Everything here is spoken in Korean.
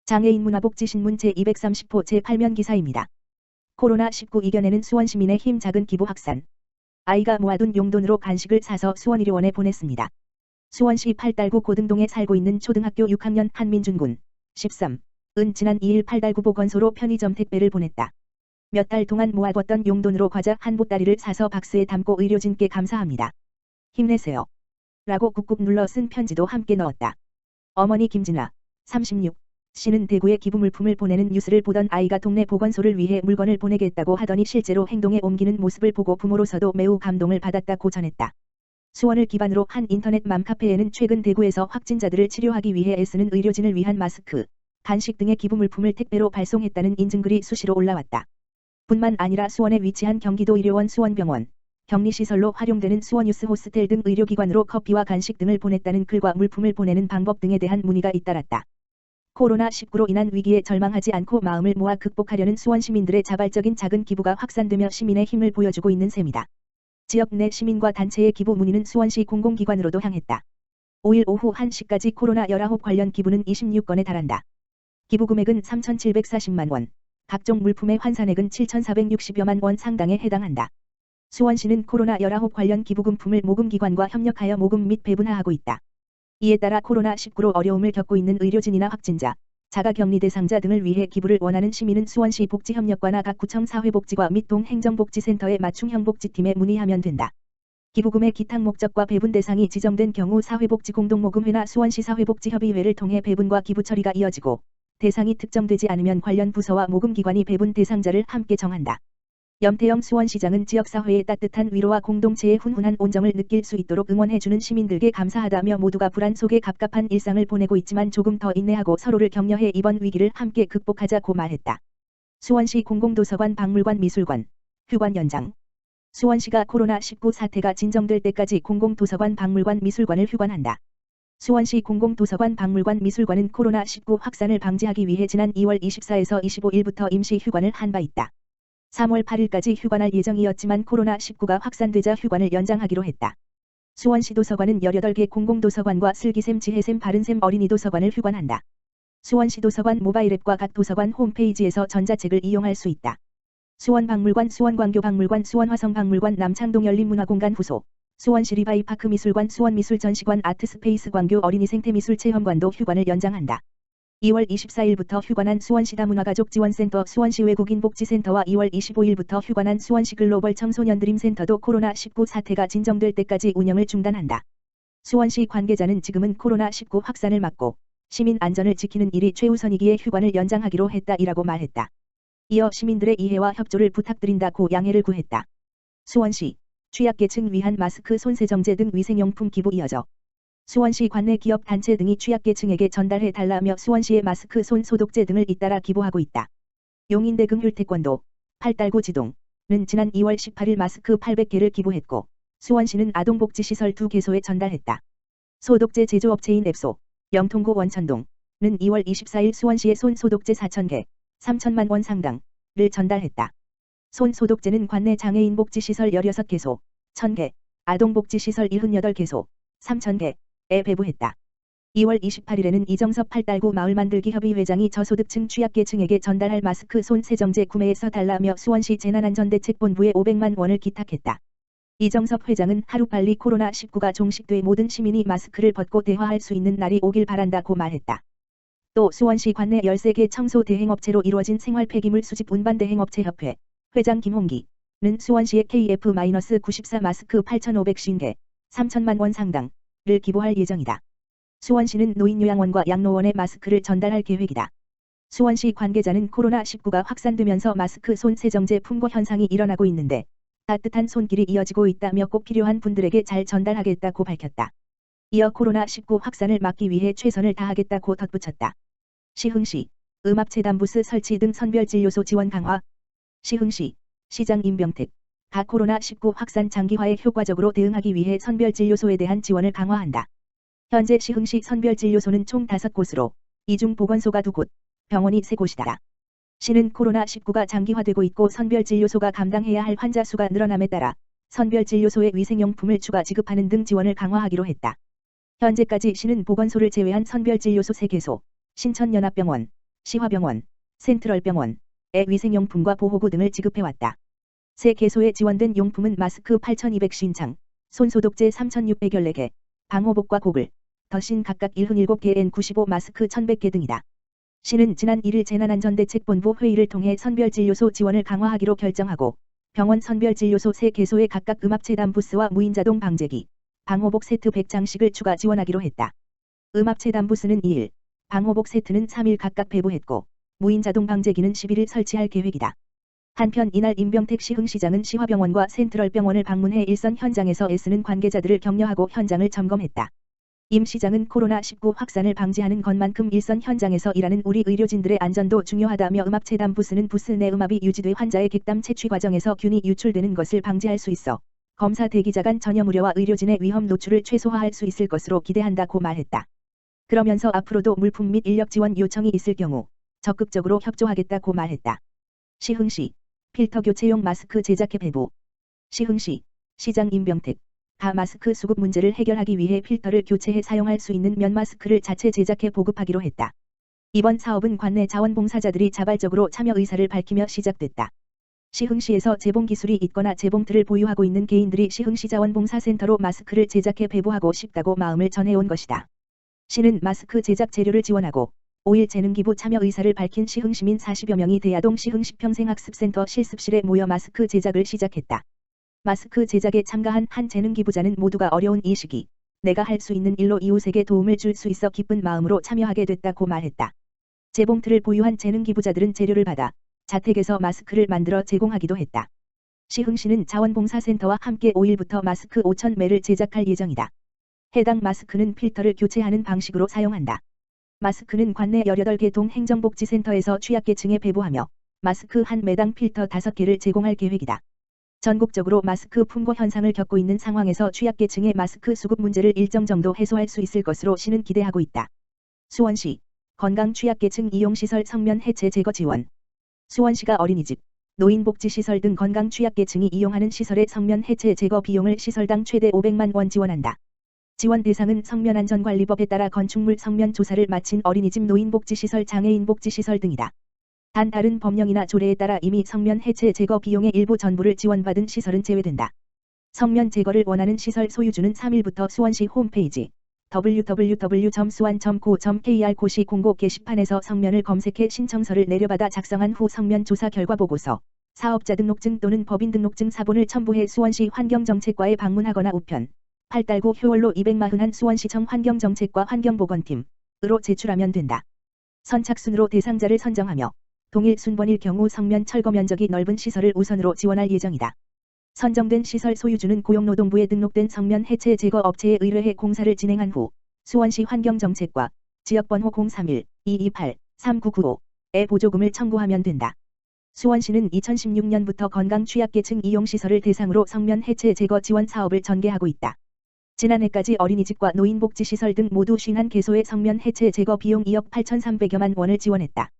장애인 문화복지신문 제230호 제8면 기사입니다. 코로나19 이겨내는 수원시민의 힘 작은 기부 확산. 아이가 모아둔 용돈으로 간식을 사서 수원의료원에 보냈습니다. 수원시 팔달구 고등동에 살고 있는 초등학교 6학년 한민준 군 13은 지난 2일 팔달구 보건소로 편의점 택배를 보냈다. 몇 달 동안 모아뒀던 용돈으로 과자 한 보따리를 사서 박스에 담고 의료진께 감사합니다. 힘내세요. 라고 꾹꾹 눌러 쓴 편지도 함께 넣었다. 어머니 김진아 36 씨는 대구에 기부 물품을 보내는 뉴스를 보던 아이가 동네 보건소를 위해 물건을 보내겠다고 하더니 실제로 행동에 옮기는 모습을 보고 부모로서도 매우 감동을 받았다고 전했다. 수원을 기반으로 한 인터넷 맘카페에는 최근 대구에서 확진자들을 치료하기 위해 애쓰는 의료진을 위한 마스크, 간식 등의 기부 물품을 택배로 발송했다는 인증글이 수시로 올라왔다. 뿐만 아니라 수원에 위치한 경기도 의료원 수원병원, 격리시설로 활용되는 수원유스 호스텔 등 의료기관으로 커피와 간식 등을 보냈다는 글과 물품을 보내는 방법 등에 대한 문의가 잇따랐다. 코로나19로 인한 위기에 절망하지 않고 마음을 모아 극복하려는 수원 시민들의 자발적인 작은 기부가 확산되며 시민의 힘을 보여주고 있는 셈이다. 지역 내 시민과 단체의 기부 문의는 수원시 공공기관으로도 향했다. 5일 오후 1시까지 코로나19 관련 기부는 26건에 달한다. 기부 금액은 3,740만 원, 각종 물품의 환산액은 7,460여만 원 상당에 해당한다. 수원시는 코로나19 관련 기부금품을 모금기관과 협력하여 모금 및 배분하고 있다. 이에 따라 코로나19로 어려움을 겪고 있는 의료진이나 확진자, 자가격리 대상자 등을 위해 기부를 원하는 시민은 수원시 복지협력과나 각 구청 사회복지과 및 동행정복지센터의 맞춤형 복지팀에 문의하면 된다. 기부금의 기탁 목적과 배분 대상이 지정된 경우 사회복지공동모금회나 수원시 사회복지협의회를 통해 배분과 기부 처리가 이어지고 대상이 특정되지 않으면 관련 부서와 모금기관이 배분 대상자를 함께 정한다. 염태영 수원시장은 지역사회의 따뜻한 위로와 공동체의 훈훈한 온정을 느낄 수 있도록 응원해주는 시민들께 감사하다며 모두가 불안 속에 갑갑한 일상을 보내고 있지만 조금 더 인내하고 서로를 격려해 이번 위기를 함께 극복하자고 말했다. 수원시 공공도서관 박물관 미술관, 휴관 연장. 수원시가 코로나19 사태가 진정될 때까지 공공도서관 박물관 미술관을 휴관한다. 수원시 공공도서관 박물관 미술관은 코로나19 확산을 방지하기 위해 지난 2월 24일에서 25일부터 임시 휴관을 한 바 있다. 3월 8일까지 휴관할 예정이었지만 코로나19가 확산되자 휴관을 연장하기로 했다. 수원시 도서관은 18개 공공도서관과 슬기샘, 지혜샘, 바른샘 어린이도서관을 휴관한다. 수원시 도서관 모바일 앱과 각 도서관 홈페이지에서 전자책을 이용할 수 있다. 수원박물관, 수원광교박물관, 수원화성박물관, 남창동 열린문화공간 후소, 수원시 리바이파크 미술관, 수원미술전시관, 아트스페이스 광교 어린이 생태미술체험관도 휴관을 연장한다. 2월 24일부터 휴관한 수원시 다문화가족지원센터, 수원시 외국인복지센터와 2월 25일부터 휴관한 수원시 글로벌 청소년드림센터도 코로나19 사태가 진정될 때까지 운영을 중단한다. 수원시 관계자는 지금은 코로나19 확산을 막고 시민 안전을 지키는 일이 최우선이기에 휴관을 연장하기로 했다이라고 말했다. 이어 시민들의 이해와 협조를 부탁드린다고 양해를 구했다. 수원시 취약계층 위한 마스크, 손세정제 등 위생용품 기부 이어져 수원시 관내 기업 단체 등이 취약계층에게 전달해 달라며 수원시의 마스크, 손 소독제 등을 잇따라 기부하고 있다. 용인대 금율태권도, 팔달구 지동은 지난 2월 18일 마스크 800개를 기부했고 수원시는 아동복지시설 2개소에 전달했다. 소독제 제조업체인 앱소, 영통구 원천동은 2월 24일 수원시에 손 소독제 4,000개, 3천만 원 상당을 전달했다. 손 소독제는 관내 장애인 복지시설 16개소, 1,000개, 아동복지시설 78개소, 3,000개, 에 배부했다. 2월 28일에는 이정섭 팔달구 마을만들기 협의 회장이 저소득층 취약계층에게 전달할 마스크, 손 세정제 구매해서 달라며 수원시 재난안전대책본부에 500만 원을 기탁했다. 이정섭 회장은 하루빨리 코로나19가 종식돼 모든 시민이 마스크를 벗고 대화할 수 있는 날이 오길 바란다고 말했다. 또 수원시 관내 13개 청소 대행업체로 이루어진 생활 폐기물 수집 운반 대행업체협회 회장 김홍기는 수원시에 KF-94 마스크 8,550개, 3천만 원 상당 를 기부할 예정이다. 수원시는 노인요양원과 양로원에 마스크를 전달할 계획이다. 수원시 관계자는 코로나19가 확산되면서 마스크, 손 세정제 품고 현상이 일어나고 있는데 따뜻한 손길이 이어지고 있다며 꼭 필요한 분들에게 잘 전달하겠다고 밝혔다. 이어 코로나19 확산을 막기 위해 최선을 다하겠다고 덧붙였다. 시흥시 음압체담부스 설치 등 선별진료소 지원 강화. 시흥시 시장 임병택 각 코로나19 확산 장기화에 효과적으로 대응하기 위해 선별진료소에 대한 지원을 강화한다. 현재 시흥시 선별진료소는 총 5곳으로 이 중 보건소가 2곳, 병원이 3곳이다. 시는 코로나19가 장기화되고 있고 선별진료소가 감당해야 할 환자 수가 늘어남에 따라 선별진료소에 위생용품을 추가 지급하는 등 지원을 강화하기로 했다. 현재까지 시는 보건소를 제외한 선별진료소 3개소, 신천연합병원, 시화병원, 센트럴병원에 위생용품과 보호구 등을 지급해왔다. 새 개소에 지원된 용품은 마스크 8,250장, 손소독제 3,600여개, 방호복과 고글, 더신 각각 77개 N95 마스크 1,100개 등이다. 시는 지난 1일 재난안전대책본부 회의를 통해 선별진료소 지원을 강화하기로 결정하고 병원 선별진료소 새 개소에 각각 음압체담 부스와 무인자동 방제기, 방호복 세트 100장씩을 추가 지원하기로 했다. 음압체담 부스는 2일, 방호복 세트는 3일 각각 배부했고 무인자동 방제기는 11일 설치할 계획이다. 한편 이날 임병택 시흥시장은 시화병원과 센트럴병원을 방문해 일선 현장에서 애쓰는 관계자들을 격려하고 현장을 점검했다. 임 시장은 코로나19 확산을 방지하는 것만큼 일선 현장에서 일하는 우리 의료진들의 안전도 중요하다며 음압체담 부스는 부스 내 음압이 유지돼 환자의 객담 채취 과정에서 균이 유출되는 것을 방지할 수 있어 검사 대기자 간 전염 우려와 의료진의 위험 노출을 최소화할 수 있을 것으로 기대한다고 말했다. 그러면서 앞으로도 물품 및 인력 지원 요청이 있을 경우 적극적으로 협조하겠다고 말했다. 시흥시 필터 교체용 마스크 제작해 배부. 시흥시 시장 임병택 마스크 수급 문제를 해결하기 위해 필터를 교체해 사용할 수 있는 면 마스크를 자체 제작해 보급하기로 했다. 이번 사업은 관내 자원봉사자들이 자발적으로 참여 의사를 밝히며 시작됐다. 시흥시에서 재봉 기술이 있거나 재봉틀을 보유하고 있는 개인들이 시흥시 자원봉사센터로 마스크를 제작해 배부하고 싶다고 마음을 전해온 것이다. 시는 마스크 제작 재료를 지원하고 5일 재능기부 참여 의사를 밝힌 시흥시민 40여 명이 대야동 시흥시 평생학습센터 실습실에 모여 마스크 제작을 시작했다. 마스크 제작에 참가한 한 재능기부자는 모두가 어려운 이 시기 내가 할 수 있는 일로 이웃에게 도움을 줄 수 있어 기쁜 마음으로 참여하게 됐다고 말했다. 재봉틀을 보유한 재능기부자들은 재료를 받아 자택에서 마스크를 만들어 제공하기도 했다. 시흥시는 자원봉사센터와 함께 5일부터 마스크 5,000매를 제작할 예정이다. 해당 마스크는 필터를 교체하는 방식으로 사용한다. 마스크는 관내 18개 동행정복지센터에서 취약계층에 배부하며 마스크 한 매당 필터 5개를 제공할 계획이다. 전국적으로 마스크 품고 현상을 겪고 있는 상황에서 취약계층의 마스크 수급 문제를 일정 정도 해소할 수 있을 것으로 시는 기대하고 있다. 수원시 건강 취약계층 이용시설 성면 해체 제거 지원. 수원시가 어린이집, 노인복지시설 등 건강 취약계층이 이용하는 시설의 성면 해체 제거 비용을 시설당 최대 500만 원 지원한다. 지원 대상은 성면안전관리법에 따라 건축물 성면 조사를 마친 어린이집, 노인복지시설, 장애인복지시설 등이다. 단 다른 법령이나 조례에 따라 이미 성면 해체 제거 비용의 일부 전부를 지원받은 시설은 제외된다. 성면 제거를 원하는 시설 소유주는 3일부터 수원시 홈페이지 www.suan.go.kr 고시 공고 게시판에서 성면을 검색해 신청서를 내려받아 작성한 후 성면 조사 결과 보고서, 사업자 등록증 또는 법인 등록증 사본을 첨부해 수원시 환경정책과에 방문하거나 우편 8달구 효월로 241 수원시청 환경정책과 환경보건팀으로 제출하면 된다. 선착순으로 대상자를 선정하며 동일 순번일 경우 성면 철거 면적이 넓은 시설을 우선으로 지원할 예정이다. 선정된 시설 소유주는 고용노동부에 등록된 성면 해체 제거 업체에 의뢰해 공사를 진행한 후 수원시 환경정책과 지역번호 031-228-3995에 보조금을 청구하면 된다. 수원시는 2016년부터 건강 취약계층 이용시설을 대상으로 성면 해체 제거 지원 사업을 전개하고 있다. 지난해까지 어린이집과 노인복지시설 등 모두 51개소의 성면 해체 제거 비용 2억 8,300여만 원을 지원했다.